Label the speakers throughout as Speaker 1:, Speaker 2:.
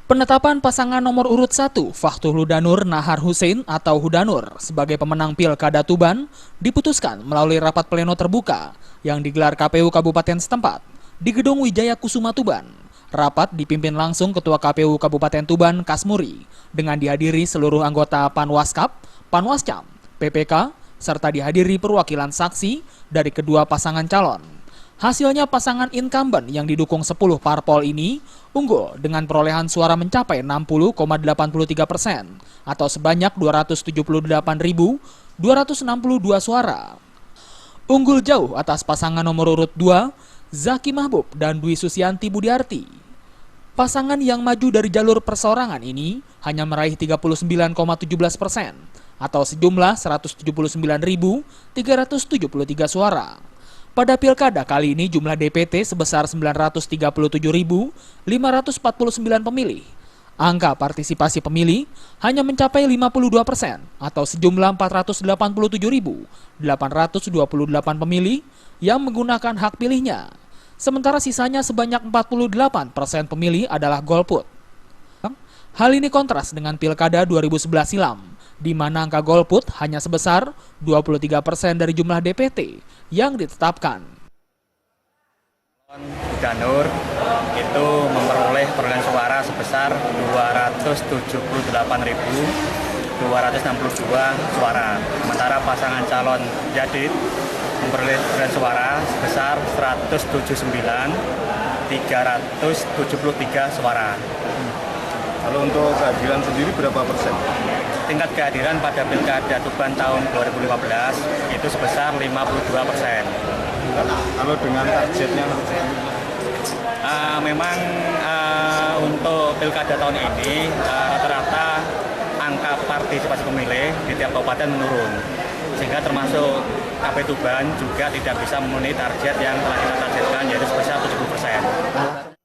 Speaker 1: Penetapan pasangan nomor urut 1, Fathul Hudanur Nahar Hussein atau Hudanur sebagai pemenang Pilkada Tuban diputuskan melalui rapat pleno terbuka yang digelar KPU Kabupaten setempat di Gedung Wijaya Kusuma Tuban. Rapat dipimpin langsung Ketua KPU Kabupaten Tuban Kasmuri dengan dihadiri seluruh anggota Panwaskap, Panwascam, PPK, serta dihadiri perwakilan saksi dari kedua pasangan calon. Hasilnya pasangan incumbent yang didukung 10 parpol ini unggul dengan perolehan suara mencapai 60,83% atau sebanyak 278.262 suara. Unggul jauh atas pasangan nomor urut 2, Zaki Mahbub dan Dwi Susianti Budiarti. Pasangan yang maju dari jalur perseorangan ini hanya meraih 39,17% atau sejumlah 179.373 suara. Pada pilkada kali ini jumlah DPT sebesar 937.549 pemilih. Angka partisipasi pemilih hanya mencapai 52% atau sejumlah 487.828 pemilih yang menggunakan hak pilihnya. Sementara sisanya sebanyak 48% pemilih adalah golput. Hal ini kontras dengan pilkada 2011 silam, di mana angka golput hanya sebesar 23% dari jumlah DPT yang ditetapkan.
Speaker 2: Hudanur itu memperoleh perolehan suara sebesar 278.262 suara. Sementara pasangan calon Jadid memperoleh perolehan suara sebesar 179.373 suara.
Speaker 3: Kalau untuk kehadiran sendiri berapa persen?
Speaker 2: Tingkat kehadiran pada Pilkada Tuban tahun 2015 itu sebesar 52%.
Speaker 3: Kalau dengan targetnya?
Speaker 2: Memang untuk Pilkada tahun ini rata-rata angka partisipasi pemilih di tiap kabupaten menurun. Sehingga termasuk KP Tuban juga tidak bisa memenuhi target yang telah kita targetkan, yaitu sebesar 70%.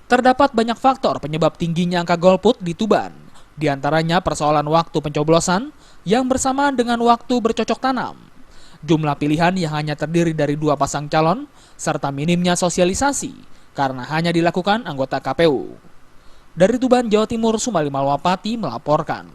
Speaker 1: Terdapat banyak faktor penyebab tingginya angka golput di Tuban. Di antaranya persoalan waktu pencoblosan yang bersamaan dengan waktu bercocok tanam. Jumlah pilihan yang hanya terdiri dari 2 pasang calon, serta minimnya sosialisasi karena hanya dilakukan anggota KPU. Dari Tuban, Jawa Timur, Sumali Malwapati melaporkan.